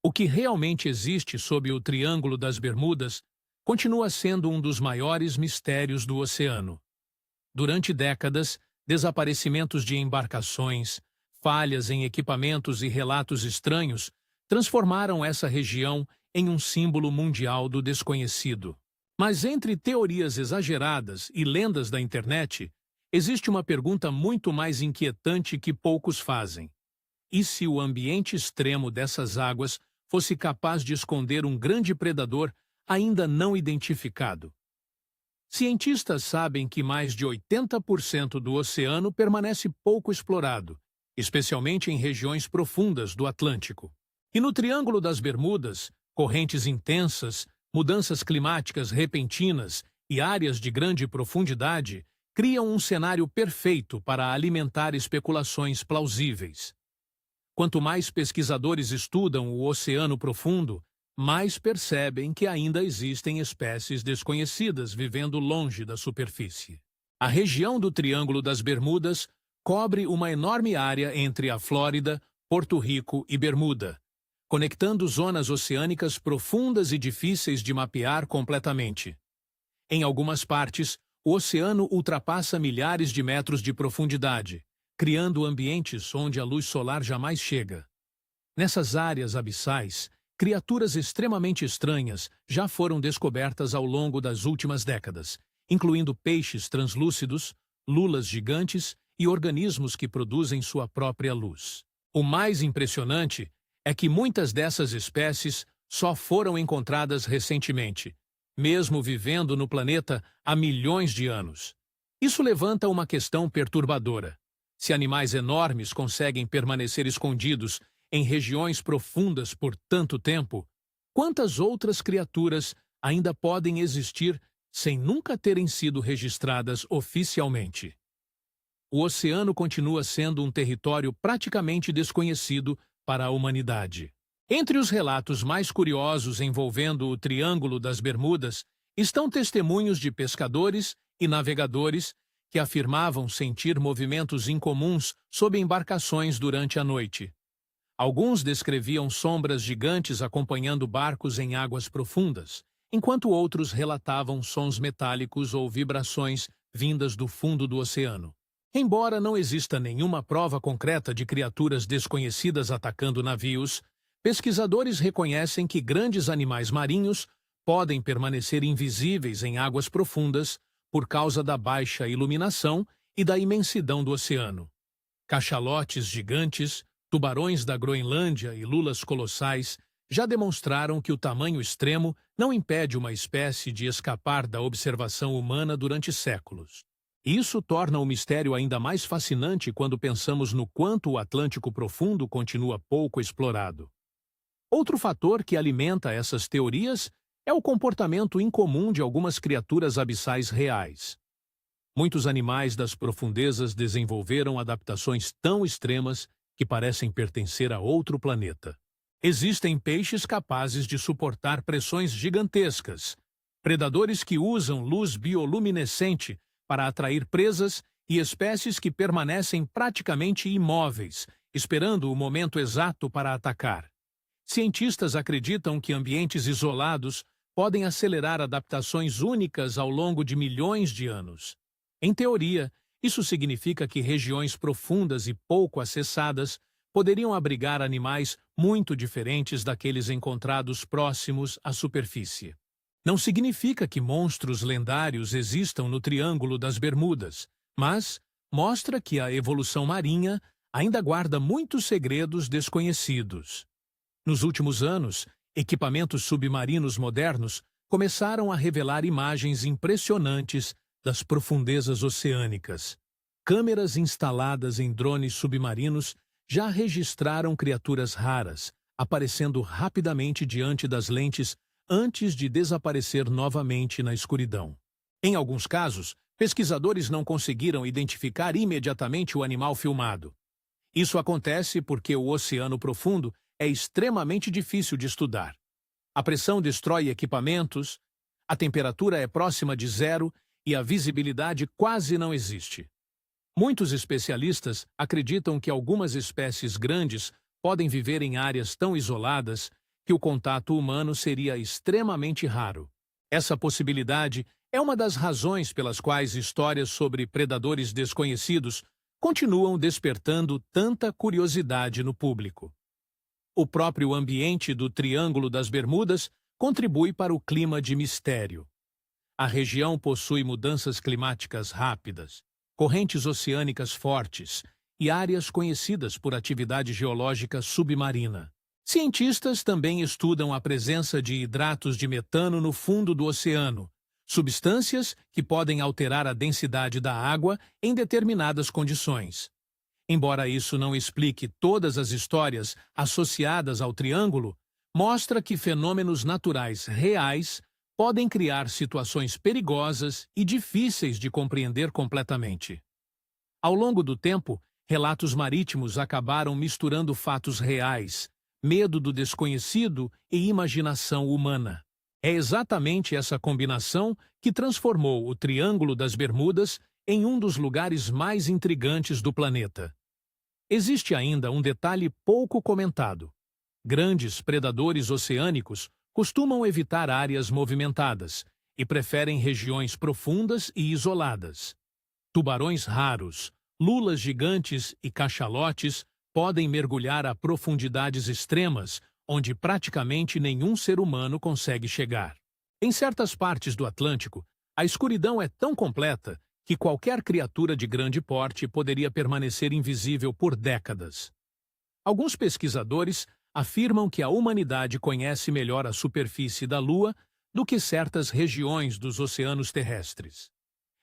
O que realmente existe sob o Triângulo das Bermudas continua sendo um dos maiores mistérios do oceano. Durante décadas, desaparecimentos de embarcações, falhas em equipamentos e relatos estranhos transformaram essa região em um símbolo mundial do desconhecido. Mas entre teorias exageradas e lendas da internet, existe uma pergunta muito mais inquietante que poucos fazem. E se o ambiente extremo dessas águas fosse capaz de esconder um grande predador ainda não identificado? Cientistas sabem que mais de 80% do oceano permanece pouco explorado, especialmente em regiões profundas do Atlântico. E no Triângulo das Bermudas, correntes intensas, mudanças climáticas repentinas e áreas de grande profundidade criam um cenário perfeito para alimentar especulações plausíveis. Quanto mais pesquisadores estudam o oceano profundo, mais percebem que ainda existem espécies desconhecidas vivendo longe da superfície. A região do Triângulo das Bermudas cobre uma enorme área entre a Flórida, Porto Rico e Bermuda, conectando zonas oceânicas profundas e difíceis de mapear completamente. Em algumas partes, o oceano ultrapassa milhares de metros de profundidade, criando ambientes onde a luz solar jamais chega. Nessas áreas abissais, criaturas extremamente estranhas já foram descobertas ao longo das últimas décadas, incluindo peixes translúcidos, lulas gigantes e organismos que produzem sua própria luz. O mais impressionante é que muitas dessas espécies só foram encontradas recentemente, mesmo vivendo no planeta há milhões de anos. Isso levanta uma questão perturbadora. Se animais enormes conseguem permanecer escondidos em regiões profundas por tanto tempo, quantas outras criaturas ainda podem existir sem nunca terem sido registradas oficialmente? O oceano continua sendo um território praticamente desconhecido para a humanidade. Entre os relatos mais curiosos envolvendo o Triângulo das Bermudas estão testemunhos de pescadores e navegadores que afirmavam sentir movimentos incomuns sob embarcações durante a noite. Alguns descreviam sombras gigantes acompanhando barcos em águas profundas, enquanto outros relatavam sons metálicos ou vibrações vindas do fundo do oceano. Embora não exista nenhuma prova concreta de criaturas desconhecidas atacando navios, pesquisadores reconhecem que grandes animais marinhos podem permanecer invisíveis em águas profundas por causa da baixa iluminação e da imensidão do oceano. Cachalotes gigantes, tubarões da Groenlândia e lulas colossais já demonstraram que o tamanho extremo não impede uma espécie de escapar da observação humana durante séculos. Isso torna o mistério ainda mais fascinante quando pensamos no quanto o Atlântico profundo continua pouco explorado. Outro fator que alimenta essas teorias é o comportamento incomum de algumas criaturas abissais reais. Muitos animais das profundezas desenvolveram adaptações tão extremas que parecem pertencer a outro planeta. Existem peixes capazes de suportar pressões gigantescas, predadores que usam luz bioluminescente para atrair presas e espécies que permanecem praticamente imóveis, esperando o momento exato para atacar. Cientistas acreditam que ambientes isolados podem acelerar adaptações únicas ao longo de milhões de anos. Em teoria, isso significa que regiões profundas e pouco acessadas poderiam abrigar animais muito diferentes daqueles encontrados próximos à superfície. Não significa que monstros lendários existam no Triângulo das Bermudas, mas mostra que a evolução marinha ainda guarda muitos segredos desconhecidos. Nos últimos anos, equipamentos submarinos modernos começaram a revelar imagens impressionantes das profundezas oceânicas. Câmeras instaladas em drones submarinos já registraram criaturas raras, aparecendo rapidamente diante das lentes antes de desaparecer novamente na escuridão. Em alguns casos, pesquisadores não conseguiram identificar imediatamente o animal filmado. Isso acontece porque o oceano profundo é extremamente difícil de estudar. A pressão destrói equipamentos, a temperatura é próxima de zero e a visibilidade quase não existe. Muitos especialistas acreditam que algumas espécies grandes podem viver em áreas tão isoladas que o contato humano seria extremamente raro. Essa possibilidade é uma das razões pelas quais histórias sobre predadores desconhecidos continuam despertando tanta curiosidade no público. O próprio ambiente do Triângulo das Bermudas contribui para o clima de mistério. A região possui mudanças climáticas rápidas, correntes oceânicas fortes e áreas conhecidas por atividade geológica submarina. Cientistas também estudam a presença de hidratos de metano no fundo do oceano, substâncias que podem alterar a densidade da água em determinadas condições. Embora isso não explique todas as histórias associadas ao triângulo, mostra que fenômenos naturais reais podem criar situações perigosas e difíceis de compreender completamente. Ao longo do tempo, relatos marítimos acabaram misturando fatos reais, medo do desconhecido e imaginação humana. É exatamente essa combinação que transformou o Triângulo das Bermudas em um dos lugares mais intrigantes do planeta. Existe ainda um detalhe pouco comentado. Grandes predadores oceânicos costumam evitar áreas movimentadas e preferem regiões profundas e isoladas. Tubarões raros, lulas gigantes e cachalotes podem mergulhar a profundidades extremas, onde praticamente nenhum ser humano consegue chegar. Em certas partes do Atlântico, a escuridão é tão completa que qualquer criatura de grande porte poderia permanecer invisível por décadas. Alguns pesquisadores afirmam que a humanidade conhece melhor a superfície da Lua do que certas regiões dos oceanos terrestres.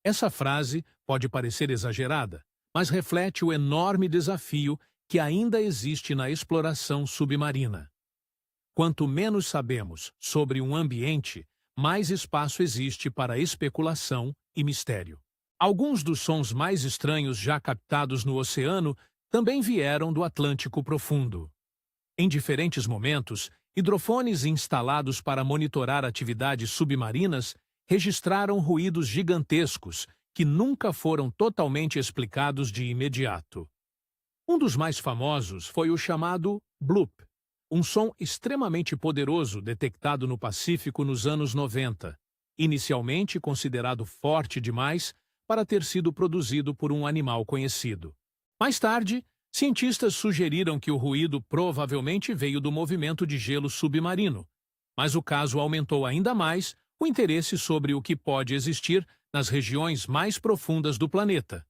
Essa frase pode parecer exagerada, mas reflete o enorme desafio que ainda existe na exploração submarina. Quanto menos sabemos sobre um ambiente, mais espaço existe para especulação e mistério. Alguns dos sons mais estranhos já captados no oceano também vieram do Atlântico profundo. Em diferentes momentos, hidrofones instalados para monitorar atividades submarinas registraram ruídos gigantescos que nunca foram totalmente explicados de imediato. Um dos mais famosos foi o chamado bloop, um som extremamente poderoso detectado no Pacífico nos anos 90, inicialmente considerado forte demais para ter sido produzido por um animal conhecido. Mais tarde, cientistas sugeriram que o ruído provavelmente veio do movimento de gelo submarino, mas o caso aumentou ainda mais o interesse sobre o que pode existir nas regiões mais profundas do planeta.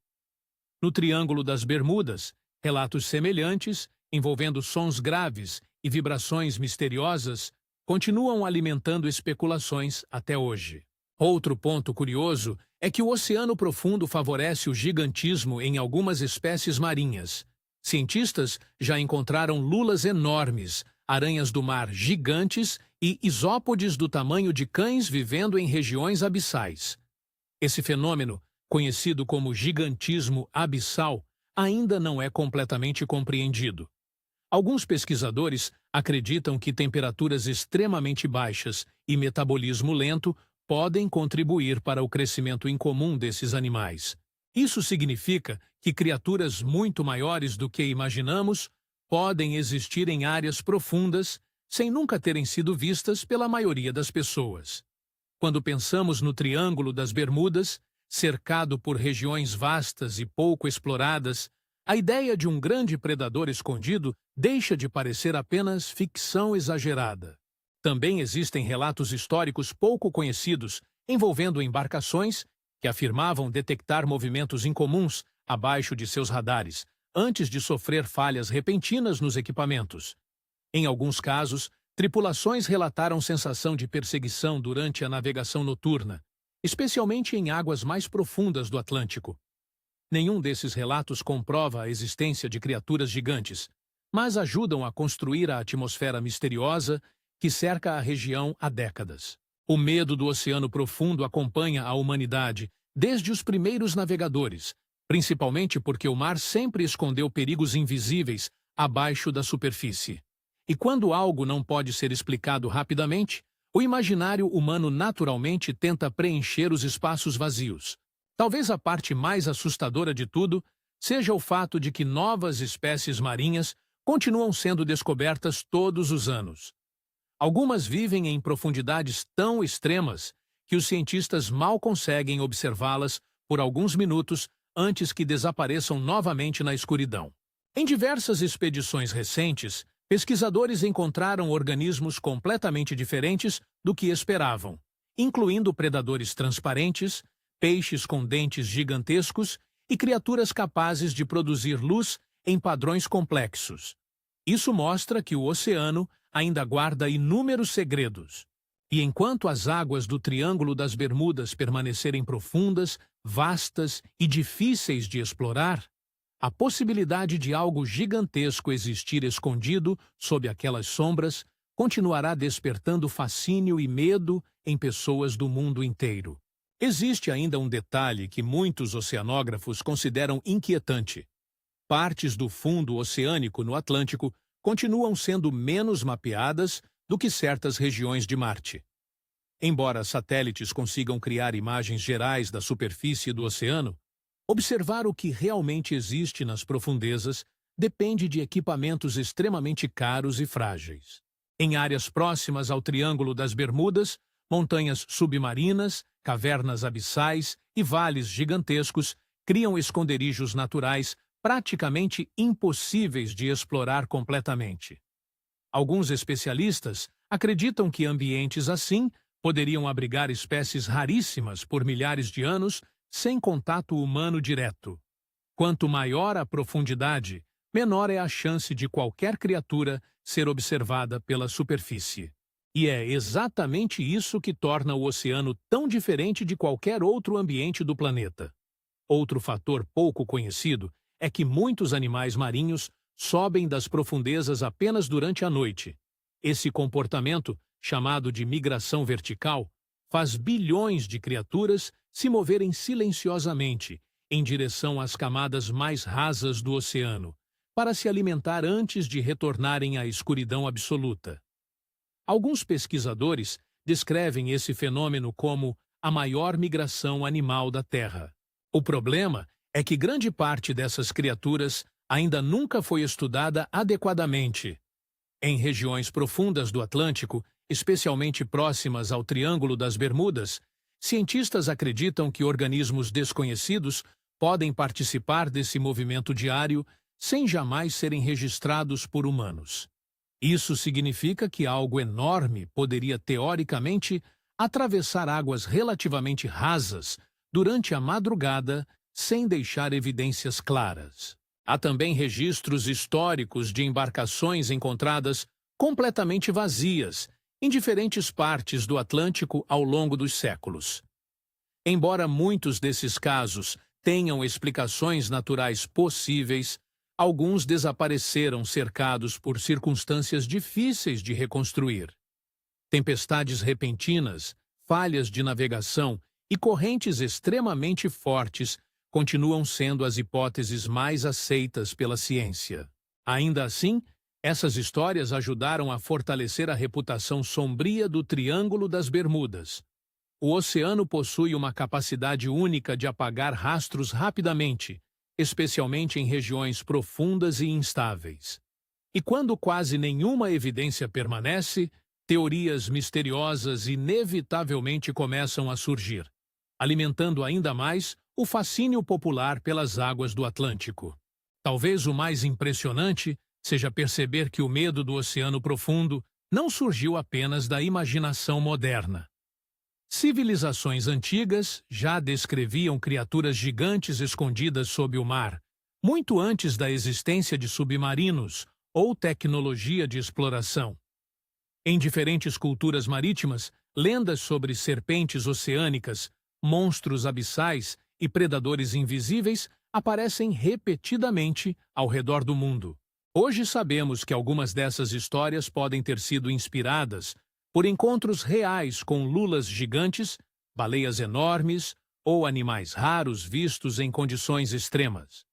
No Triângulo das Bermudas, relatos semelhantes, envolvendo sons graves e vibrações misteriosas, continuam alimentando especulações até hoje. Outro ponto curioso é que o oceano profundo favorece o gigantismo em algumas espécies marinhas. Cientistas já encontraram lulas enormes, aranhas do mar gigantes e isópodes do tamanho de cães vivendo em regiões abissais. Esse fenômeno, conhecido como gigantismo abissal, ainda não é completamente compreendido. Alguns pesquisadores acreditam que temperaturas extremamente baixas e metabolismo lento podem contribuir para o crescimento incomum desses animais. Isso significa que criaturas muito maiores do que imaginamos podem existir em áreas profundas sem nunca terem sido vistas pela maioria das pessoas. Quando pensamos no Triângulo das Bermudas, cercado por regiões vastas e pouco exploradas, a ideia de um grande predador escondido deixa de parecer apenas ficção exagerada. Também existem relatos históricos pouco conhecidos envolvendo embarcações que afirmavam detectar movimentos incomuns abaixo de seus radares, antes de sofrer falhas repentinas nos equipamentos. Em alguns casos, tripulações relataram sensação de perseguição durante a navegação noturna, especialmente em águas mais profundas do Atlântico. Nenhum desses relatos comprova a existência de criaturas gigantes, mas ajudam a construir a atmosfera misteriosa que cerca a região há décadas. O medo do oceano profundo acompanha a humanidade desde os primeiros navegadores, principalmente porque o mar sempre escondeu perigos invisíveis abaixo da superfície. E quando algo não pode ser explicado rapidamente, o imaginário humano naturalmente tenta preencher os espaços vazios. Talvez a parte mais assustadora de tudo seja o fato de que novas espécies marinhas continuam sendo descobertas todos os anos. Algumas vivem em profundidades tão extremas que os cientistas mal conseguem observá-las por alguns minutos antes que desapareçam novamente na escuridão. Em diversas expedições recentes, pesquisadores encontraram organismos completamente diferentes do que esperavam, incluindo predadores transparentes, peixes com dentes gigantescos e criaturas capazes de produzir luz em padrões complexos. Isso mostra que o oceano ainda guarda inúmeros segredos. E enquanto as águas do Triângulo das Bermudas permanecerem profundas, vastas e difíceis de explorar, a possibilidade de algo gigantesco existir escondido sob aquelas sombras continuará despertando fascínio e medo em pessoas do mundo inteiro. Existe ainda um detalhe que muitos oceanógrafos consideram inquietante. Partes do fundo oceânico no Atlântico continuam sendo menos mapeadas do que certas regiões de Marte. Embora satélites consigam criar imagens gerais da superfície do oceano, observar o que realmente existe nas profundezas depende de equipamentos extremamente caros e frágeis. Em áreas próximas ao Triângulo das Bermudas, montanhas submarinas, cavernas abissais e vales gigantescos criam esconderijos naturais praticamente impossíveis de explorar completamente. Alguns especialistas acreditam que ambientes assim poderiam abrigar espécies raríssimas por milhares de anos sem contato humano direto. Quanto maior a profundidade, menor é a chance de qualquer criatura ser observada pela superfície. E é exatamente isso que torna o oceano tão diferente de qualquer outro ambiente do planeta. Outro fator pouco conhecido é que muitos animais marinhos sobem das profundezas apenas durante a noite. Esse comportamento, chamado de migração vertical, faz bilhões de criaturas se moverem silenciosamente em direção às camadas mais rasas do oceano, para se alimentar antes de retornarem à escuridão absoluta. Alguns pesquisadores descrevem esse fenômeno como a maior migração animal da Terra. O problema é que grande parte dessas criaturas ainda nunca foi estudada adequadamente. Em regiões profundas do Atlântico, especialmente próximas ao Triângulo das Bermudas, cientistas acreditam que organismos desconhecidos podem participar desse movimento diário sem jamais serem registrados por humanos. Isso significa que algo enorme poderia, teoricamente, atravessar águas relativamente rasas durante a madrugada sem deixar evidências claras. Há também registros históricos de embarcações encontradas completamente vazias em diferentes partes do Atlântico ao longo dos séculos. Embora muitos desses casos tenham explicações naturais possíveis, alguns desapareceram cercados por circunstâncias difíceis de reconstruir. Tempestades repentinas, falhas de navegação e correntes extremamente fortes continuam sendo as hipóteses mais aceitas pela ciência. Ainda assim, essas histórias ajudaram a fortalecer a reputação sombria do Triângulo das Bermudas. O oceano possui uma capacidade única de apagar rastros rapidamente, especialmente em regiões profundas e instáveis. E quando quase nenhuma evidência permanece, teorias misteriosas inevitavelmente começam a surgir, alimentando ainda mais o fascínio popular pelas águas do Atlântico. Talvez o mais impressionante seja perceber que o medo do oceano profundo não surgiu apenas da imaginação moderna. Civilizações antigas já descreviam criaturas gigantes escondidas sob o mar, muito antes da existência de submarinos ou tecnologia de exploração. Em diferentes culturas marítimas, lendas sobre serpentes oceânicas, monstros abissais e predadores invisíveis aparecem repetidamente ao redor do mundo. Hoje sabemos que algumas dessas histórias podem ter sido inspiradas por encontros reais com lulas gigantes, baleias enormes ou animais raros vistos em condições extremas.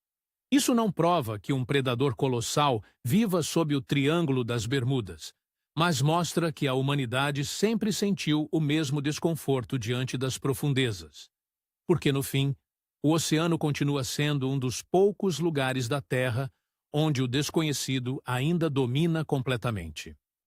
Isso não prova que um predador colossal viva sob o Triângulo das Bermudas, mas mostra que a humanidade sempre sentiu o mesmo desconforto diante das profundezas. Porque, no fim, o oceano continua sendo um dos poucos lugares da Terra onde o desconhecido ainda domina completamente.